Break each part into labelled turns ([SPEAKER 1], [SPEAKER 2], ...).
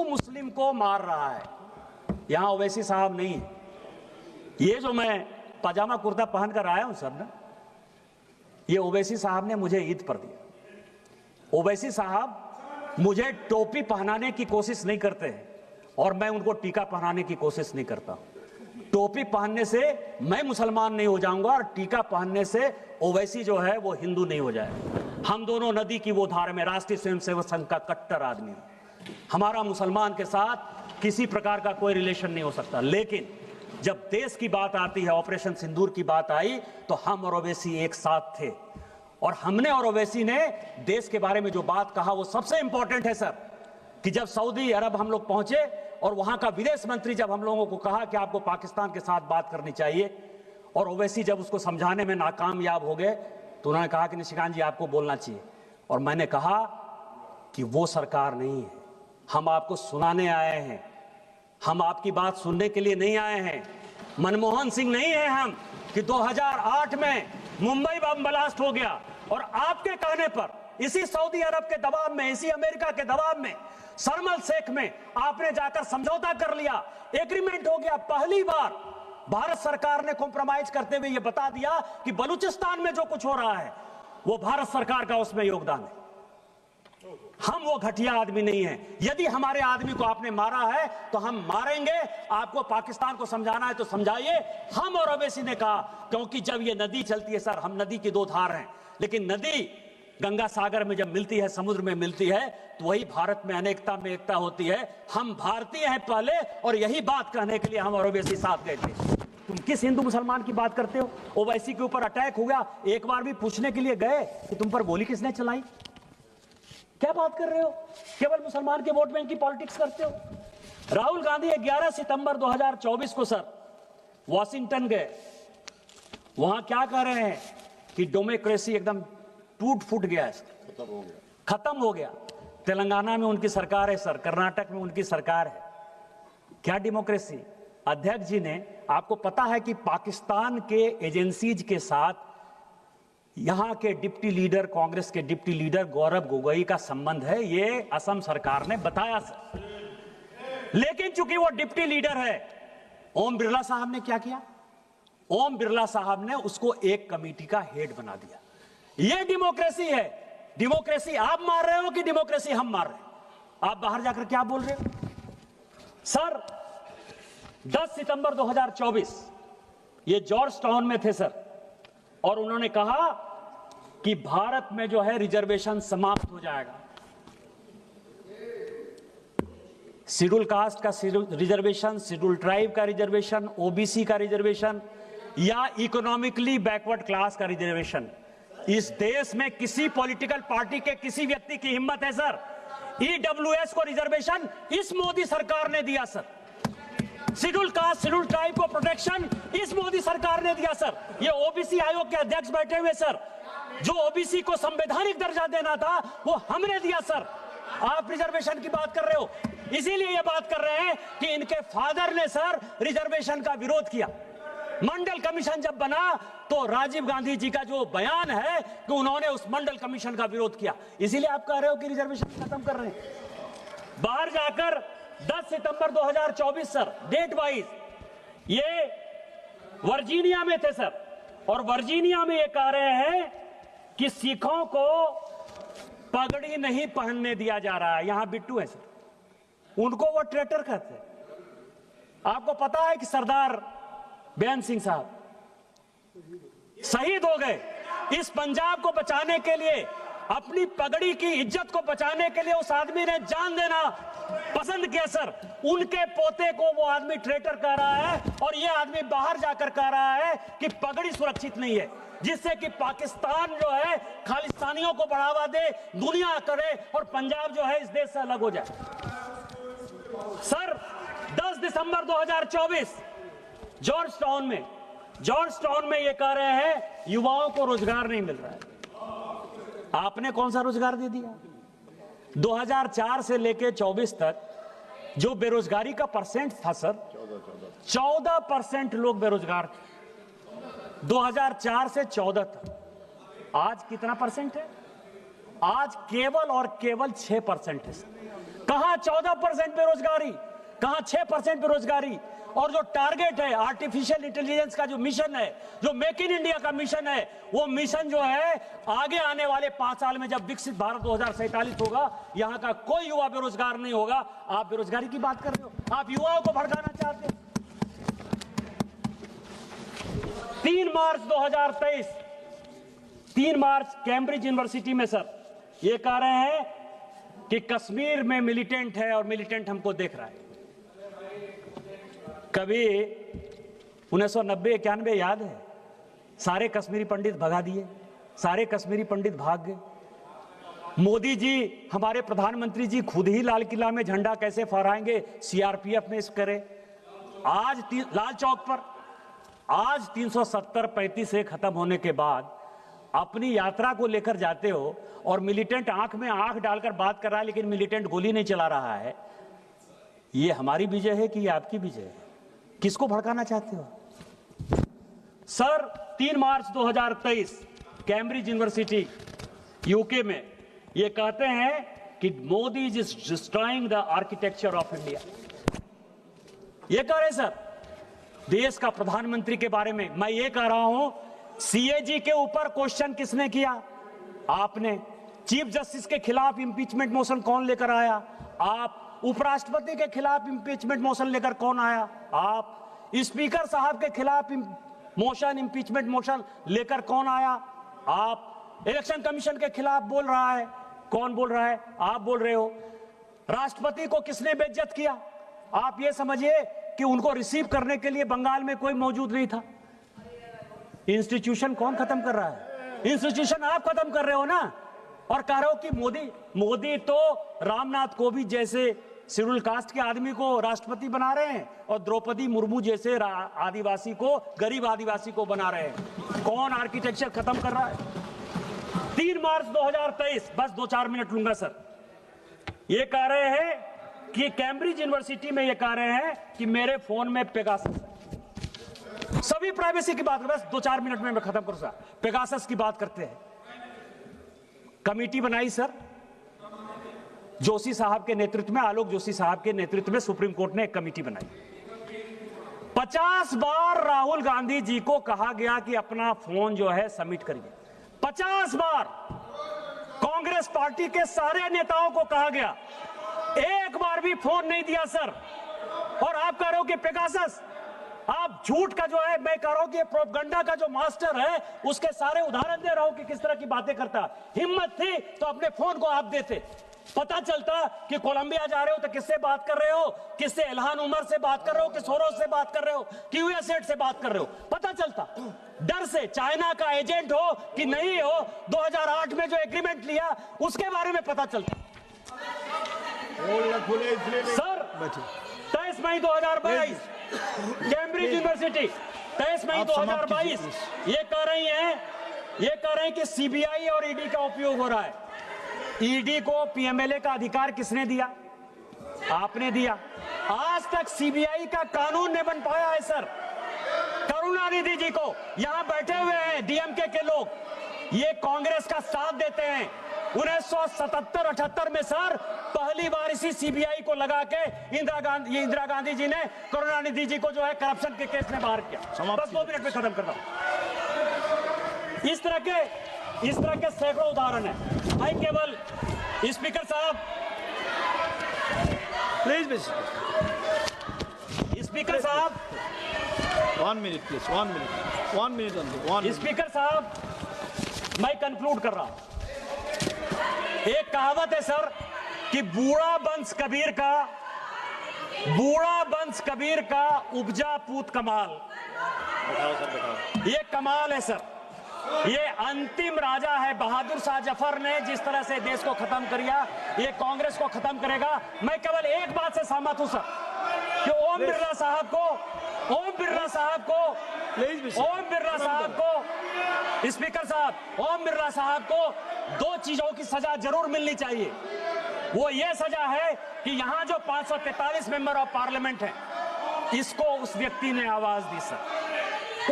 [SPEAKER 1] हिंदू मुस्लिम को मार रहा है। यहां ओवैसी साहब नहीं है। ये जो मैं पजामा कुर्ता पहनकर आया हूं सर ना, ये ओवैसी साहब ने मुझे ईद पर दिया। ओवैसी साहब मुझे टोपी पहनाने की कोशिश नहीं करते हैं और मैं उनको टीका पहनाने की कोशिश नहीं करता। टोपी पहनने से मैं मुसलमान नहीं हो जाऊंगा और टीका पहनने से ओवैसी जो है वो हिंदू नहीं हो जाएगा। हम दोनों नदी की वो धार में राष्ट्रीय स्वयंसेवक संघ का कट्टर आदमी हूं। हमारा मुसलमान के साथ किसी प्रकार का कोई रिलेशन नहीं हो सकता। लेकिन जब देश की बात आती है, ऑपरेशन सिंदूर की बात आई, तो हम और ओवैसी एक साथ थे और हमने और ओवैसी ने देश के बारे में जो बात कहा वो सबसे इंपॉर्टेंट है सर। कि जब सऊदी अरब हम लोग पहुंचे और वहां का विदेश मंत्री जब हम लोगों को कहा कि आपको पाकिस्तान के साथ बात करनी चाहिए और ओवैसी जब उसको समझाने में नाकामयाब हो गए तो उन्होंने कहा कि निशिकांत जी आपको बोलना चाहिए। और मैंने कहा कि वो सरकार नहीं है, हम आपको सुनाने आए हैं, हम आपकी बात सुनने के लिए नहीं आए हैं। मनमोहन सिंह नहीं है हम कि 2008 में मुंबई बम ब्लास्ट हो गया और आपके कहने पर इसी सऊदी अरब के दबाव में, इसी अमेरिका के दबाव में, शर्म अल शेख में आपने जाकर समझौता कर लिया, एग्रीमेंट हो गया। पहली बार भारत सरकार ने कॉम्प्रोमाइज करते हुए यह बता दिया कि बलूचिस्तान में जो कुछ हो रहा है वो भारत सरकार का उसमें योगदान है। हम वो घटिया आदमी नहीं है। यदि हमारे आदमी को आपने मारा है तो हम मारेंगे। आपको पाकिस्तान को समझाना है तो समझाइए। हम और ओवैसी ने कहा, क्योंकि जब ये नदी चलती है सर, हम नदी की दो धार हैं, लेकिन नदी गंगा सागर में जब मिलती है, समुद्र में मिलती है, तो वही भारत में अनेकता में एकता होती है। हम भारतीय हैं पहले, और यही बात कहने के लिए हम और ओवैसी साथ गए थे। तुम किस हिंदू मुसलमान की बात करते हो? ओवैसी के ऊपर अटैक हो गया, एक बार भी पूछने के लिए गए कि तुम पर गोली किसने चलाई? क्या बात कर रहे हो? केवल मुसलमान के वोट बैंक की पॉलिटिक्स करते हो। राहुल गांधी 11 सितंबर 2024 को सर वॉशिंगटन गए। वहां क्या कह रहे हैं कि डेमोक्रेसी एकदम टूट फूट गया है, खत्म हो गया। तेलंगाना में उनकी सरकार है सर, कर्नाटक में उनकी सरकार है। क्या डेमोक्रेसी? अध्यक्ष जी ने, आपको पता है कि पाकिस्तान के एजेंसीज के साथ यहां के डिप्टी लीडर, कांग्रेस के डिप्टी लीडर गौरव गोगोई का संबंध है, ये असम सरकार ने बताया सर। लेकिन चूंकि वो डिप्टी लीडर है, ओम बिरला साहब ने क्या किया? ओम बिरला साहब ने उसको एक कमेटी का हेड बना दिया। ये डेमोक्रेसी है। डेमोक्रेसी आप मार रहे हो कि डेमोक्रेसी हम मार रहे हैं? आप बाहर जाकर क्या बोल रहे हो सर? 10 सितंबर 2024 ये जॉर्ज टाउन में थे सर, और उन्होंने कहा कि भारत में जो है रिजर्वेशन समाप्त हो जाएगा। शेड्यूल कास्ट का रिजर्वेशन, शेड्यूल ट्राइब का रिजर्वेशन, ओबीसी का रिजर्वेशन या इकोनॉमिकली बैकवर्ड क्लास का रिजर्वेशन। इस देश में किसी पॉलिटिकल पार्टी के किसी व्यक्ति की हिम्मत है सर? ईडब्ल्यूएस को रिजर्वेशन इस मोदी सरकार ने दिया sir. Schedule caste, schedule tribe को प्रोटेक्शन इस मोदी सरकार ने दिया सर। ये ओबीसी आयोग के अध्यक्ष बैठे हुए सर, जो ओबीसी को संवैधानिक दर्जा देना था वो हमने दिया सर। आप रिजर्वेशन की बात कर रहे हो। इसीलिए ये बात कर रहे हैं कि इनके फादर ने सर रिजर्वेशन का विरोध किया। मंडल कमीशन जब बना तो राजीव गांधी जी का जो बयान है कि उन्होंने उस मंडल कमीशन का विरोध किया। इसीलिए आप कह रहे हो कि रिजर्वेशन खत्म कर रहे हैं। बाहर जाकर 10 सितंबर 2024 सर, डेट वाइज ये वर्जीनिया में थे सर, और वर्जीनिया में ये कह रहे हैं कि सिखों को पगड़ी नहीं पहनने दिया जा रहा है। यहां बिट्टू है सर, उनको वो ट्रेटर कहते हैं। आपको पता है कि सरदार बेअंत सिंह साहब शहीद हो गए। इस पंजाब को बचाने के लिए, अपनी पगड़ी की इज्जत को बचाने के लिए उस आदमी ने जान देना पसंद किया सर। उनके पोते को वो आदमी ट्रेटर कह रहा है, और ये आदमी बाहर जाकर कह रहा है कि पगड़ी सुरक्षित नहीं है, जिससे कि पाकिस्तान जो है खालिस्तानियों को बढ़ावा दे, दुनिया करे, और पंजाब जो है इस देश से अलग हो जाए। सर 10 दिसंबर 2024 जॉर्ज टाउन में ये कह रहे हैं युवाओं को रोजगार नहीं मिल रहा है। आपने कौन सा रोजगार दे दिया? 2004 से लेके 24 तक जो बेरोजगारी का परसेंट था सर, 14% लोग बेरोजगार थे 2004 से 14 तक। आज कितना परसेंट है? आज केवल और केवल 6% है। कहां 14% बेरोजगारी, कहां 6% बेरोजगारी। और जो टारगेट है आर्टिफिशियल इंटेलिजेंस का जो मिशन है, जो मेक इन इंडिया का मिशन है, वो मिशन जो है आगे आने वाले 5 साल में जब विकसित भारत 2047 होगा, यहां का कोई युवा बेरोजगार नहीं होगा। आप बेरोजगारी की बात कर रहे हो, आप युवाओं को भड़काना चाहते हो। 3 मार्च 2023, 3 मार्च कैम्ब्रिज यूनिवर्सिटी में सर ये कह रहे हैं कि कश्मीर में मिलिटेंट है और मिलिटेंट हमको देख रहा है। कभी 1990-91 याद है, सारे कश्मीरी पंडित भगा दिए, सारे कश्मीरी पंडित भाग गए। मोदी जी, हमारे प्रधानमंत्री जी खुद ही लाल किला में झंडा कैसे फहराएंगे, सीआरपीएफ में इस करे। आज लाल चौक पर आज 370-35 से खत्म होने के बाद अपनी यात्रा को लेकर जाते हो और मिलिटेंट आंख में आंख डालकर बात कर रहा है, लेकिन मिलिटेंट गोली नहीं चला रहा है। ये हमारी विजय है कि ये आपकी विजय है? किसको भड़काना चाहते हो सर? 3 मार्च 2023 कैम्ब्रिज यूनिवर्सिटी यूके में ये कहते हैं कि Modi is destroying the architecture of India. ये कह रहे सर देश का प्रधानमंत्री के बारे में। मैं ये कह रहा हूं, सीएजी के ऊपर क्वेश्चन किसने किया? आपने। चीफ जस्टिस के खिलाफ इंपीचमेंट मोशन कौन लेकर आया? आप। उपराष्ट्रपति के खिलाफ इंपीचमेंट मोशन लेकर कौन आया? आप। स्पीकर साहब के खिलाफ मोशन, इंपीचमेंट मोशन लेकर कौन आया? आप। इलेक्शन कमीशन के खिलाफ बोल रहा है, कौन बोल रहा है? आप बोल रहे हो। राष्ट्रपति को किसने बेइज्जत किया? आप ये समझिए कि उनको रिसीव करने के लिए बंगाल में कोई मौजूद नहीं था। इंस्टीट्यूशन कौन खत्म कर रहा है? इंस्टीट्यूशन आप खत्म कर रहे हो ना। और कह रहे हो कि मोदी तो रामनाथ कोविंद जैसे शेड्यूल कास्ट के आदमी को राष्ट्रपति बना रहे हैं और द्रौपदी मुर्मू जैसे आदिवासी को, गरीब आदिवासी को बना रहे हैं। कौन आर्किटेक्चर खत्म कर रहा है? 3 मार्च 2023, बस 2-4 मिनट लूंगा सर। ये कह रहे हैं कि कैम्ब्रिज यूनिवर्सिटी में ये कह रहे हैं कि मेरे फोन में पेगासस है। सभी प्राइवेसी की बात, बस 2-4 मिनट में मैं खत्म करूंगा। पेगासस की बात करते हैं। कमेटी बनाई सर जोशी साहब के नेतृत्व में, आलोक जोशी साहब के नेतृत्व में सुप्रीम कोर्ट ने एक कमेटी बनाई। 50 बार राहुल गांधी जी को कहा गया कि अपना फोन जो है सबमिट करिए। 50 बार कांग्रेस पार्टी के सारे नेताओं को कहा गया, एक बार भी फोन नहीं दिया सर। और आप कह रहे हो कि पेगासस, आप झूठ का जो है, मैं कह रहा हूं कि प्रोपगंडा का जो मास्टर है उसके सारे उदाहरण दे रहा हूं कि किस तरह की बातें करता। हिम्मत थी तो अपने फोन को आप देते, पता चलता कि कोलंबिया जा रहे हो तो किससे बात कर रहे हो, किससे इल्हान उमर से बात कर रहे हो, कि सोरोस से बात कर रहे हो, कि यूएसएड से बात कर रहे हो, पता चलता। डर से चाइना का एजेंट हो कि नहीं हो, 2008 में जो एग्रीमेंट लिया उसके बारे में पता चलता। सर 23 मई 2022 कैम्ब्रिज यूनिवर्सिटी, 23 मई 2022 ये कह रही हैं कि सीबीआई और ईडी का उपयोग हो रहा है। ईडी को पीएमएलए का अधिकार किसने दिया? आपने दिया। आज तक सीबीआई का कानून नहीं बन पाया है सर। करुणानिधि जी को, यहां बैठे हुए हैं डीएमके के लोग, ये कांग्रेस का साथ देते हैं। 1977-78 में सर पहली बार इसी सीबीआई को लगा के इंदिरा गांधी जी ने करुणानिधि जी को जो है करप्शन के केस में बाहर किया। बस 2 मिनट में खत्म करता हूं। इस तरह के सैकड़ों उदाहरण है। मैं केवल स्पीकर साहब,
[SPEAKER 2] प्लीज
[SPEAKER 1] स्पीकर साहब
[SPEAKER 2] 1 minute please, 1 minute only.
[SPEAKER 1] Speaker साहब, मैं कंक्लूड कर रहा हूं। एक कहावत है सर कि बूढ़ा वंश कबीर का उपजा पूत कमाल। ये कमाल है सर। ये अंतिम राजा है। बहादुर शाह जफर ने जिस तरह से देश को खत्म किया, ये कांग्रेस को खत्म करेगा। मैं केवल एक बात से सहमत हूं सर कि ओम बिरला साहब को स्पीकर साहब, ओम बिरला साहब को 2 चीजों की सजा जरूर मिलनी चाहिए। वो ये सजा है कि यहां जो 543 मेंबर ऑफ पार्लियामेंट हैं, इसको उस व्यक्ति ने आवाज दी सर।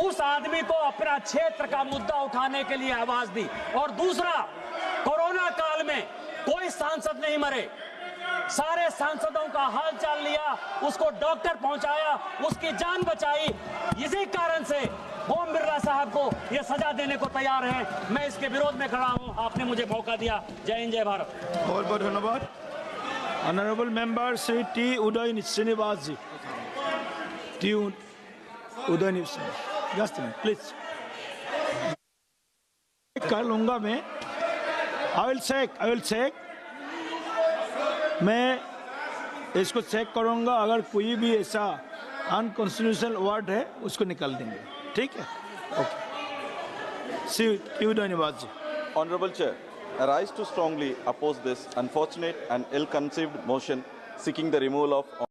[SPEAKER 1] उस आदमी को अपना क्षेत्र का मुद्दा उठाने के लिए आवाज दी। और दूसरा, कोरोना काल में कोई सांसद नहीं मरे, सारे सांसदों का हाल चाल लिया, उसको डॉक्टर पहुंचाया, उसकी जान बचाई। इसी कारण से ओम बिरला साहब को यह सजा देने को तैयार हैं। मैं इसके विरोध में खड़ा हूं। आपने मुझे मौका दिया। जय हिंद, जय भारत।
[SPEAKER 2] बहुत बहुत धन्यवाद। Honourable member Shri T Uday Srinivas ji, T Uday Srinivas, just please कर लूंगा मैं। आई विल चेक, मैं इसको चेक करूंगा। अगर कोई भी ऐसा अनकॉन्स्टिट्यूशनल वर्ड है उसको निकाल देंगे, ठीक है? Okay, T Uday Srinivas ji.
[SPEAKER 3] Honorable Chair, I rise to strongly oppose this unfortunate and ill-conceived motion seeking the removal of